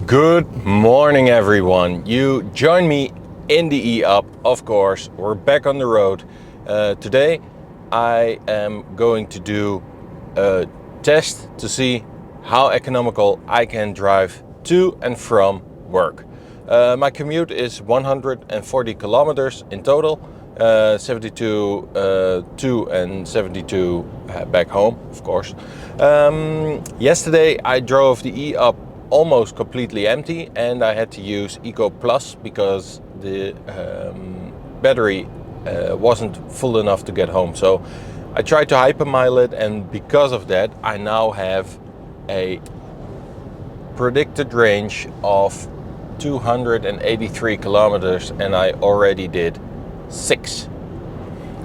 Good morning, everyone. You join me in the E-Up, of course. We're back on the road. Today I am going to do a test to see how economical I can drive to and from work. My commute is 140 kilometers in total, 72 to and 72 back home, of course. Yesterday I drove the E-Up almost completely empty, and I had to use Eco Plus because the battery wasn't full enough to get home. So I tried to hypermile it, and because of that I now have a predicted range of 283 kilometers, and I already did 6.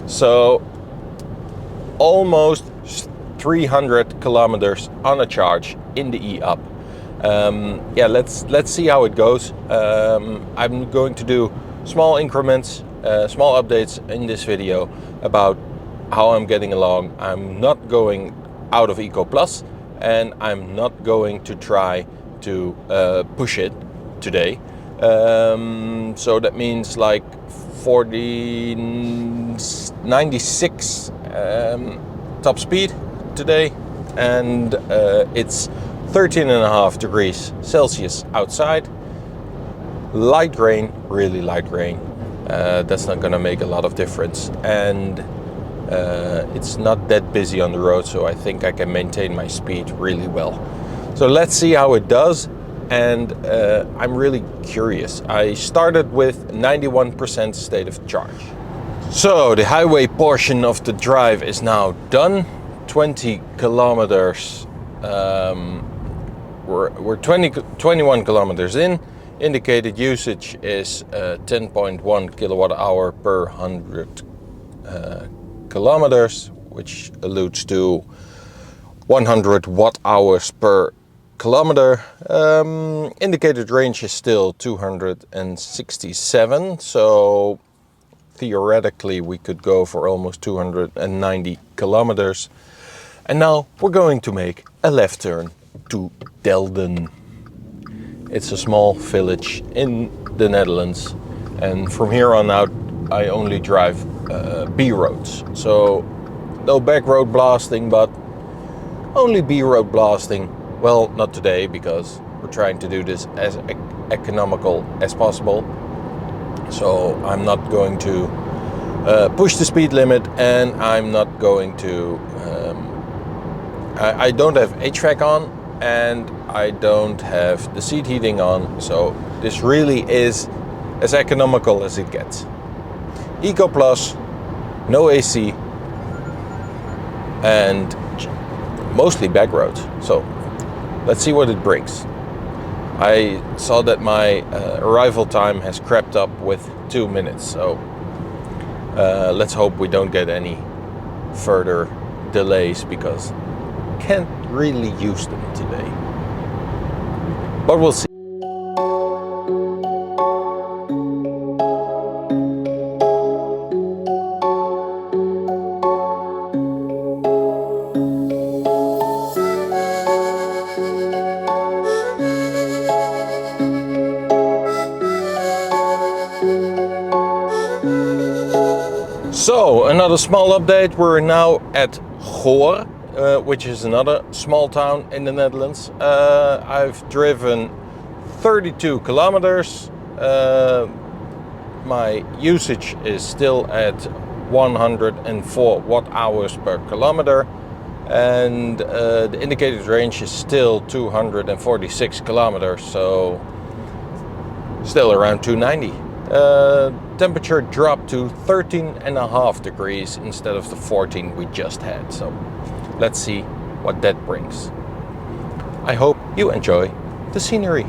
So almost 300 kilometers on a charge in the E-Up. Let's see how it goes. I'm going to do small increments, small updates in this video about how I'm getting along. I'm not going out of Eco Plus, and I'm not going to try to push it today. So that means like 96 top speed today, and it's 13.5 degrees Celsius outside. Light rain, really light rain. That's not gonna make a lot of difference, and it's not that busy on the road, so I think I can maintain my speed really well. So let's see how it does, and I'm really curious. I started with 91% state of charge. So the highway portion of the drive is now done. 20 kilometers. We're 21 kilometers in. Indicated usage is 10.1 kilowatt hour per 100 kilometers, which alludes to 100 watt hours per kilometer. Indicated range is still 267, so theoretically we could go for almost 290 kilometers. And now we're going to make a left turn to Delden. It's a small village in the Netherlands, and from here on out I only drive B roads. So no back road blasting, but only B road blasting. Well, not today, because we're trying to do this as economical as possible. So I'm not going to push the speed limit, and I'm not going to I don't have HVAC on, and I don't have the seat heating on, so this really is as economical as it gets. Eco Plus, no AC, and mostly back roads. So let's see what it brings. I saw that my arrival time has crept up with 2 minutes, so let's hope we don't get any further delays, because can't really use them today, but we'll see. So another small update. We're now at Goor, which is another small town in the Netherlands. I've driven 32 kilometers. My usage is still at 104 watt hours per kilometer, and the indicated range is still 246 kilometers, so still around 290. Temperature dropped to 13.5 degrees instead of the 14 we just had, so let's see what that brings. I hope you enjoy the scenery.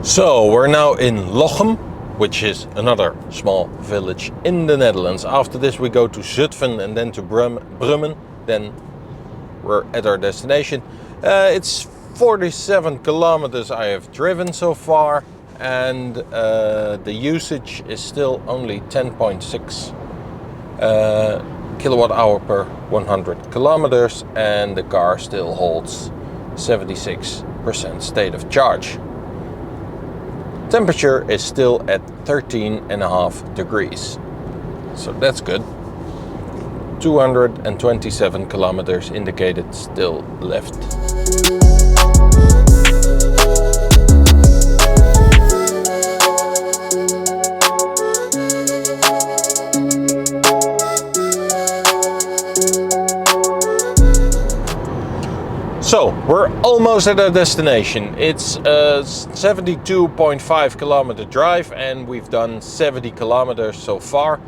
So we're now in Lochum, which is another small village in the Netherlands. After this we go to Zutphen and then to Brummen, then we're at our destination. It's 47 kilometers I have driven so far, and the usage is still only 10.6 kilowatt hour per 100 kilometers, and the car still holds 76% state of charge. Temperature is still at 13.5 degrees, so that's good. 227 kilometers indicated still left. So we're almost at our destination. It's a 72.5 kilometer drive, and we've done 70 kilometers so far.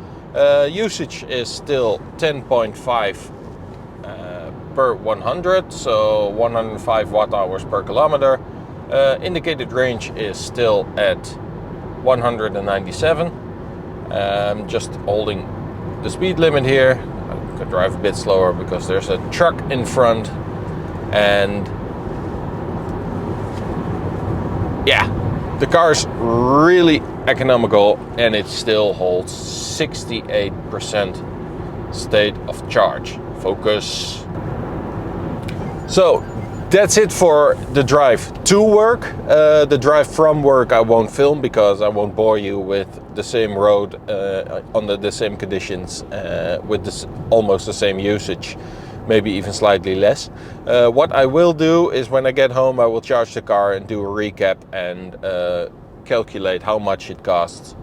Usage is still 10.5 per 100, so 105 watt hours per kilometer. Indicated range is still at 197. Just holding the speed limit here. I could drive a bit slower because there's a truck in front. And yeah, the car's really economical, and it still holds 68% state of charge. Focus. So that's it for the drive to work. The drive from work I won't film because I won't bore you with the same road under the same conditions with this almost the same usage. Maybe even slightly less. What I will do is when I get home, I will charge the car and do a recap and calculate how much it costs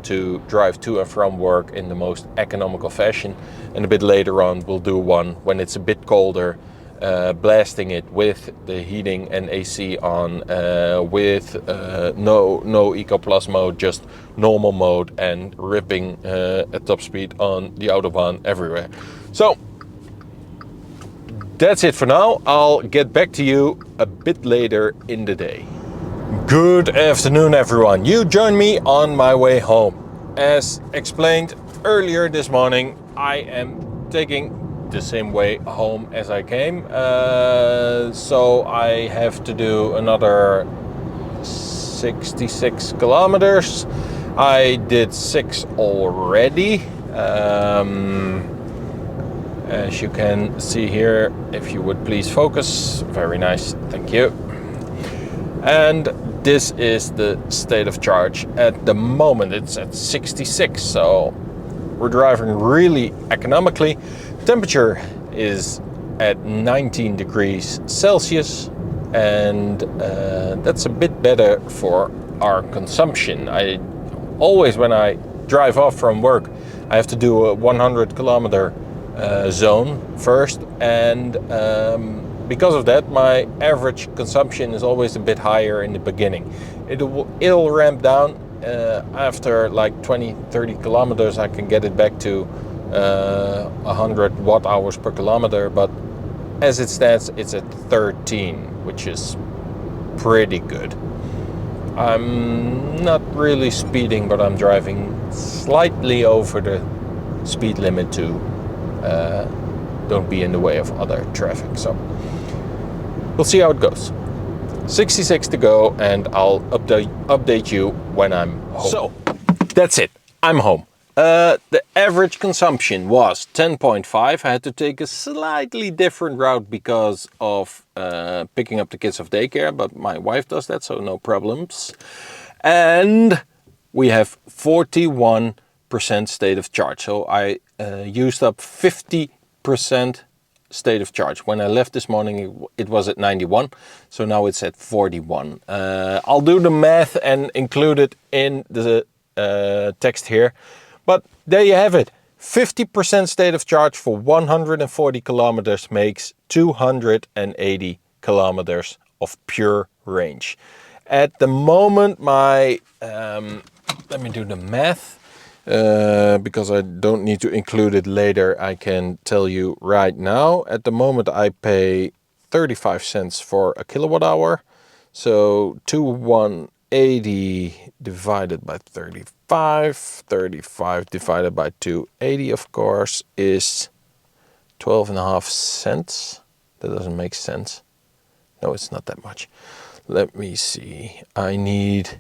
to drive to and from work in the most economical fashion. And a bit later on, we'll do one when it's a bit colder, blasting it with the heating and AC on, with no Eco Plus mode, just normal mode, and ripping at top speed on the Autobahn everywhere. So that's it for now. I'll get back to you a bit later in the day. Good afternoon, everyone. You join me on my way home. As explained earlier this morning, I am taking the same way home as I came. So I have to do another 66 kilometers. I did 6 already. As you can see here, if you would please focus. Very nice, thank you. And this is the state of charge. At the moment it's at 66, so we're driving really economically. Temperature is at 19 degrees Celsius, and that's a bit better for our consumption. I always, when I drive off from work, I have to do a 100 kilometer zone first, and because of that my average consumption is always a bit higher in the beginning. It'll ramp down after like 20-30 kilometers. I can get it back to 100 watt hours per kilometer, but as it stands it's at 13, which is pretty good. I'm not really speeding, but I'm driving slightly over the speed limit to don't be in the way of other traffic. So we'll see how it goes. 66 to go, and I'll update you when I'm home. So that's it, I'm home. The average consumption was 10.5. I had to take a slightly different route because of picking up the kids of daycare, but my wife does that, so no problems. And we have 41% state of charge. So I used up 50% state of charge. When I left this morning, it was at 91. So now it's at 41. I'll do the math and include it in the text here. But there you have it. 50% state of charge for 140 kilometers makes 280 kilometers of pure range. At the moment, my let me do the math. Because I don't need to include it later, I can tell you right now. At the moment I pay 35 cents for a kilowatt hour. So 280 divided by 35. 35 divided by 280, of course, is 12.5 cents. That doesn't make sense. No, it's not that much. Let me see. I need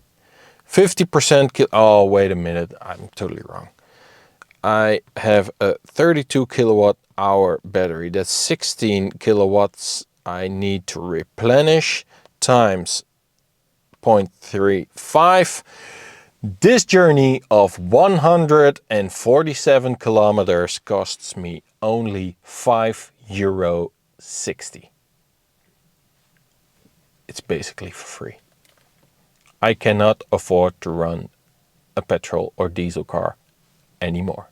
50%. Oh, wait a minute. I'm totally wrong. I have a 32 kilowatt hour battery. That's 16 kilowatts I need to replenish times 0.35. This journey of 147 kilometers costs me only €5.60. It's basically for free. I cannot afford to run a petrol or diesel car anymore.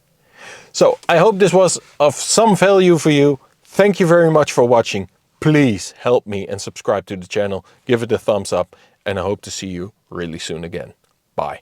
So I hope this was of some value for you. Thank you very much for watching. Please help me and subscribe to the channel. Give it a thumbs up, and I hope to see you really soon again. Bye.